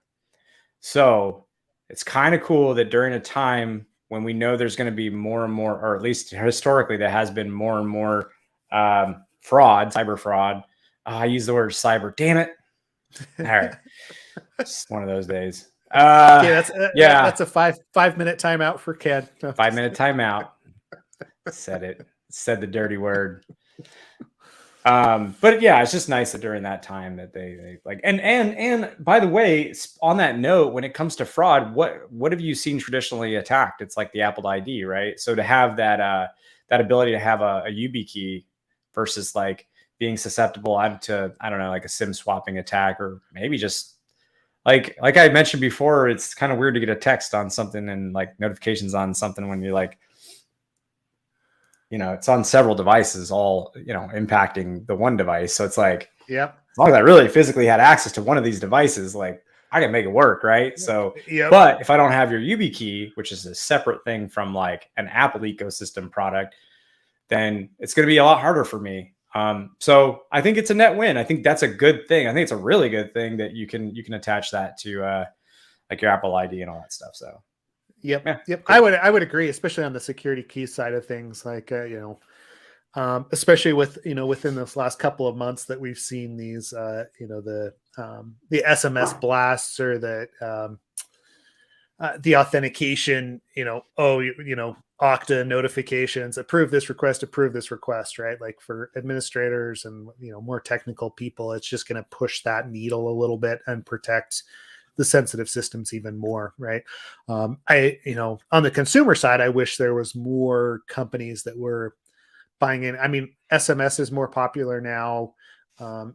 So it's kind of cool that during a time when we know there's going to be more and more, or at least historically, there has been more and more fraud, cyber fraud. I use the word cyber. Damn it. All right. It's one of those days. okay, that's a 5-minute timeout for Ken. 5-minute timeout. Said the dirty word. But yeah, it's just nice that during that time that they like, and by the way, on that note, when it comes to fraud, what have you seen traditionally attacked? It's like the Apple ID, right? So to have that ability to have a YubiKey versus like being susceptible to, I don't know, like a SIM swapping attack, or maybe just like I mentioned before, it's kind of weird to get a text on something and like notifications on something when you're like, it's on several devices, all, impacting the one device. So it's like, yep. As long as I really physically had access to one of these devices, like I can make it work, right? So, yep. But if I don't have your YubiKey, which is a separate thing from like an Apple ecosystem product, then it's going to be a lot harder for me. So I think it's a net win. I think that's a good thing. I think it's a really good thing that you can attach that to like your Apple ID and all that stuff. So yep. Cool. I would agree, especially on the security key side of things. Like especially with within this last couple of months that we've seen these the SMS blasts, or the authentication, Okta notifications, approve this request, right? Like for administrators and more technical people, it's just going to push that needle a little bit and protect the sensitive systems even more, right? On the consumer side, I wish there was more companies that were buying in. I mean, SMS is more popular now.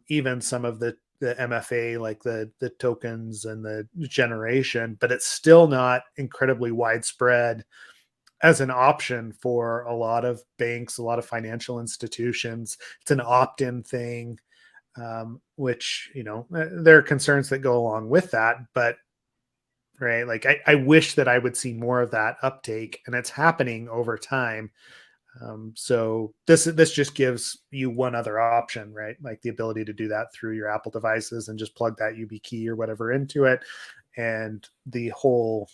Even some of the the MFA, like the tokens and the generation, but it's still not incredibly widespread as an option for a lot of banks, a lot of financial institutions. It's an opt-in thing, which, there are concerns that go along with that, but right, like I wish that I would see more of that uptake, and it's happening over time. So this just gives you one other option, right? Like the ability to do that through your Apple devices and just plug that YubiKey or whatever into it, and the whole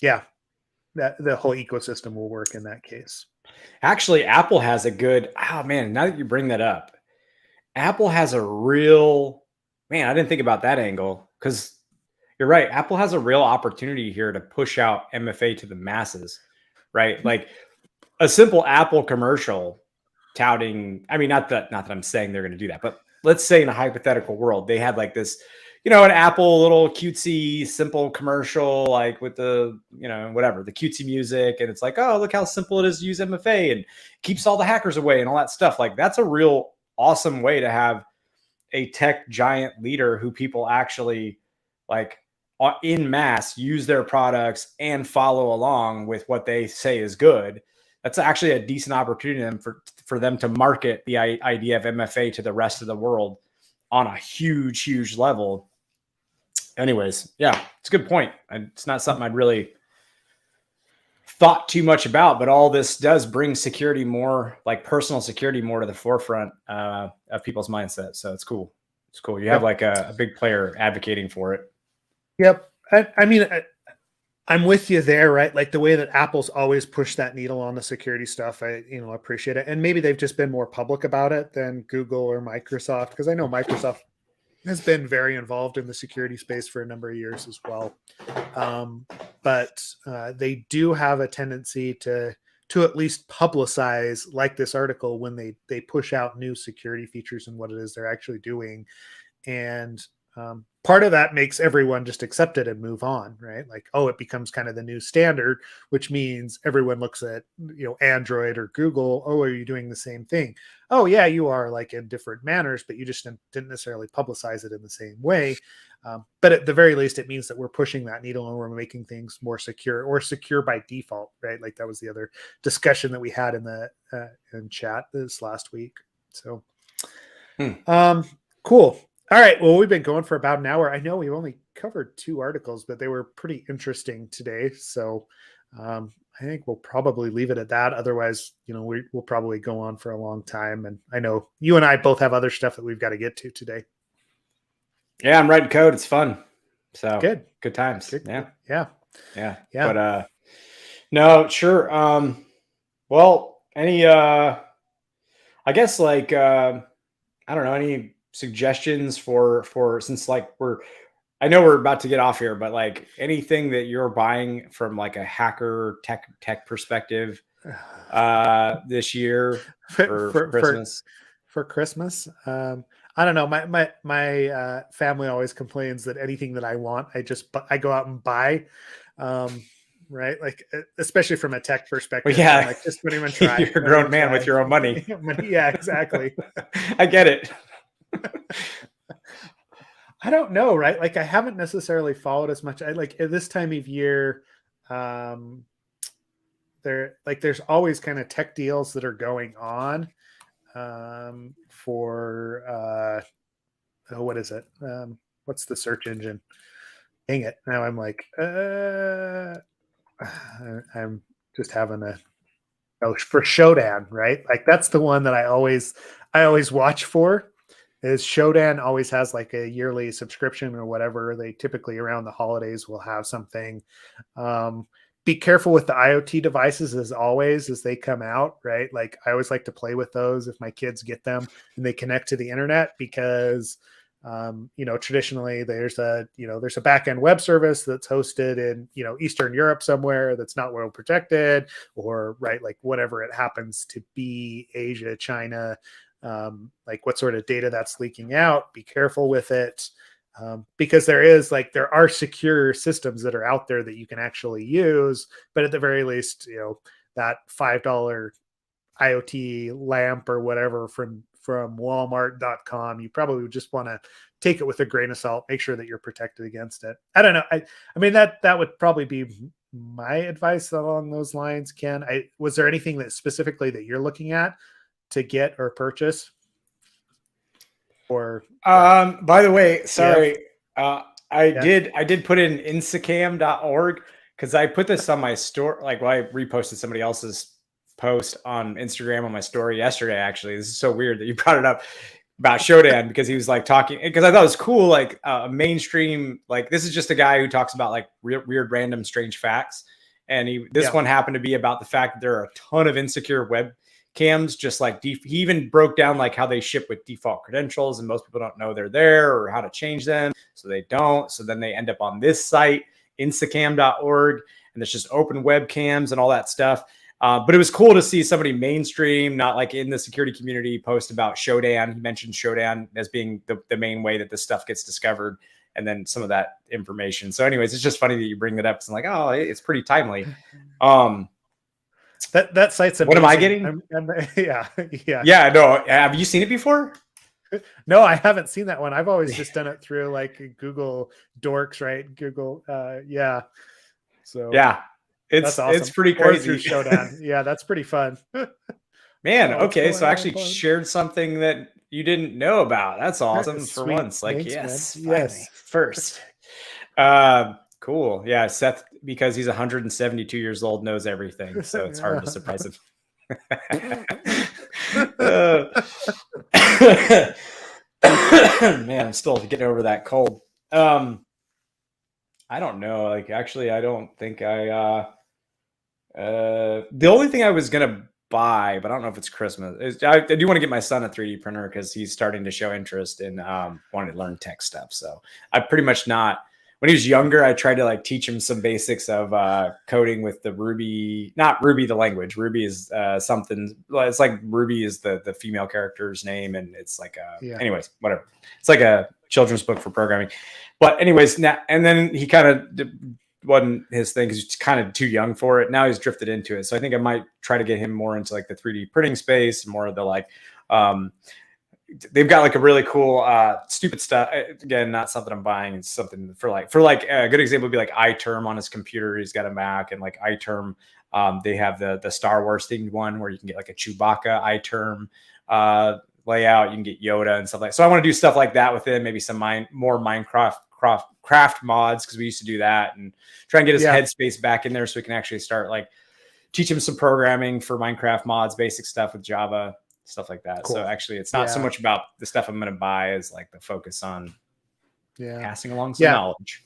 ecosystem will work in that case. Actually, Apple has a good, now that you bring that up, Apple has a real, I didn't think about that angle, because you're right. Apple has a real opportunity here to push out MFA to the masses, right? Like a simple Apple commercial touting, not that I'm saying they're going to do that, but let's say in a hypothetical world, they had like this, an Apple little cutesy, simple commercial, like with the, whatever, the cutesy music. And it's like, oh, look how simple it is to use MFA and keeps all the hackers away and all that stuff. Like that's a real awesome way to have a tech giant leader who people actually like in mass use their products and follow along with what they say is good. That's actually a decent opportunity for them to market the idea of MFA to the rest of the world on a huge, huge level. Anyways, yeah, it's a good point. It's not something I'd really thought too much about, but all this does bring security more, like personal security, more to the forefront of people's mindset. So it's cool. It's cool. You have like a big player advocating for it. Yep. I'm with you there, right? Like the way that Apple's always pushed that needle on the security stuff, I appreciate it. And maybe they've just been more public about it than Google or Microsoft, because I know Microsoft has been very involved in the security space for a number of years as well. But they do have a tendency to at least publicize, like this article, when they push out new security features and what it is they're actually doing. And part of that makes everyone just accept it and move on, right? Like, oh, it becomes kind of the new standard, which means everyone looks at, Android or Google. Oh, are you doing the same thing? Oh, yeah, you are, like in different manners, but you just didn't necessarily publicize it in the same way. But at the very least, it means that we're pushing that needle and we're making things more secure, or secure by default, right? Like that was the other discussion that we had in chat this last week. So, cool. All right. Well, we've been going for about an hour. I know we've only covered 2 articles, but they were pretty interesting today. So I think we'll probably leave it at that. Otherwise, we'll probably go on for a long time. And I know you and I both have other stuff that we've got to get to today. Yeah, I'm writing code. It's fun. So good times. Good. Yeah. But no, sure. Well, any I guess like I don't know, any suggestions for since like I know we're about to get off here, but like anything that you're buying from like a hacker tech perspective this year for Christmas? For Christmas, I don't know. My family always complains that anything that I want, I go out and buy. Right, like especially from a tech perspective. Well, yeah, like just don't even try. You're a grown man with your own money. Yeah, exactly. I get it. I don't know, right? Like I haven't necessarily followed as much. I like at this time of year, there's always kind of tech deals that are going on for what is it? What's the search engine? Dang it. Now I'm like, I'm just having for Shodan, right? Like that's the one that I always watch for. Is Shodan always has like a yearly subscription or whatever. They typically around the holidays will have something. Be careful with the IoT devices as always as they come out, right? Like I always like to play with those if my kids get them and they connect to the internet, because traditionally there's a back-end web service that's hosted in, Eastern Europe somewhere that's not world protected, or right, like whatever it happens to be, Asia, China, like what sort of data that's leaking out. Be careful with it, because there are secure systems that are out there that you can actually use, but at the very least, that $5 IoT lamp or whatever from from Walmart.com. You probably would just want to take it with a grain of salt. Make sure that you're protected against it. I don't know. I mean, that would probably be my advice along those lines. Ken, was there anything that specifically that you're looking at to get or purchase? Or by the way, sorry, I did put in insecam.org because I put this on my store. Like, I reposted somebody else's post on Instagram on my story yesterday. Actually, this is so weird that you brought it up about Shodan, because he was like talking, because I thought it was cool, like a mainstream, like this is just a guy who talks about like weird, random, strange facts. And this one happened to be about the fact that there are a ton of insecure webcams, just like he even broke down like how they ship with default credentials, and most people don't know they're there or how to change them. So they don't. So then they end up on this site, insecam.org, and it's just open webcams and all that stuff. But it was cool to see somebody mainstream, not like in the security community, post about Shodan. He mentioned Shodan as being the main way that this stuff gets discovered, and then some of that information. So anyways, it's just funny that you bring that up. It's like, oh, it's pretty timely. That site's amazing. What am I getting? Yeah. No, have you seen it before? No, I haven't seen that one. I've always just done it through like Google Dorks, right? Google, So yeah. That's awesome. It's pretty crazy. Shodan. Yeah, that's pretty fun. Man, okay, so I actually shared something that you didn't know about. That's awesome. For once. Like, thanks, yes. First. Cool. Yeah, Seth, because he's 172 years old, knows everything, so it's hard to surprise him. Man, I'm still getting over that cold. I don't know. Like, actually, I don't think the only thing I was gonna buy, but I don't know if it's Christmas, is I do want to get my son a 3D printer because he's starting to show interest in wanting to learn tech stuff. So I pretty much when he was younger, I tried to like teach him some basics of coding with the Ruby, not Ruby the language. Ruby is something. It's like Ruby is the female character's name, and it's like anyways, whatever. It's like a children's book for programming. But anyways, and then he kind of wasn't his thing because he's kind of too young for it. Now he's drifted into it. So I think I might try to get him more into like the 3D printing space, more of the like, they've got like a really cool, stupid stuff. Again, not something I'm buying. It's something for like a good example would be like iTerm on his computer. He's got a Mac, and like iTerm, they have the Star Wars themed one where you can get like a Chewbacca iTerm layout. You can get Yoda and stuff like that. So I want to do stuff like that with him. Maybe some more Minecraft craft mods, because we used to do that, and try and get his headspace back in there so we can actually start like teach him some programming for Minecraft mods, basic stuff with Java, stuff like that. Cool. So actually it's not so much about the stuff I'm going to buy as like the focus on passing along some knowledge.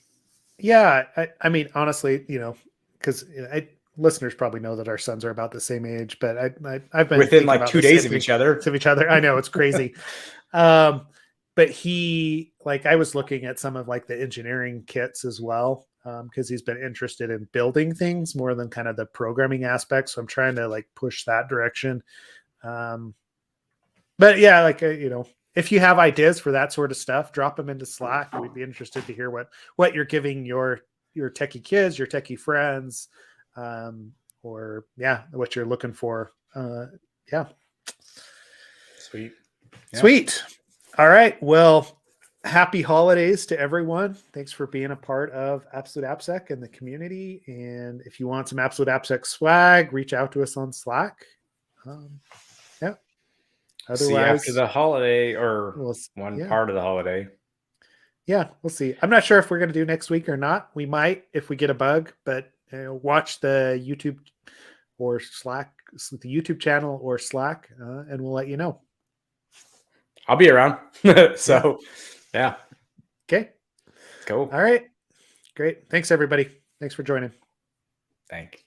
Yeah. I mean, honestly, because listeners probably know that our sons are about the same age, but I've been within like 2 days of each other. I know, it's crazy. But I was looking at some of like the engineering kits as well, because he's been interested in building things more than kind of the programming aspects. So I'm trying to like push that direction. But yeah, like, if you have ideas for that sort of stuff, drop them into Slack. We'd be interested to hear what you're giving your techie kids, your techie friends, or what you're looking for. Sweet. Yeah. Sweet. All right. Well, happy holidays to everyone. Thanks for being a part of Absolute AppSec and the community. And if you want some Absolute AppSec swag, reach out to us on Slack. Otherwise, see after the holiday or part of the holiday. Yeah, we'll see. I'm not sure if we're going to do next week or not. We might if we get a bug, but watch the YouTube or Slack, the YouTube channel or Slack, and we'll let you know. I'll be around. So, yeah. Okay. Cool. All right. Great. Thanks, everybody. Thanks for joining. Thanks.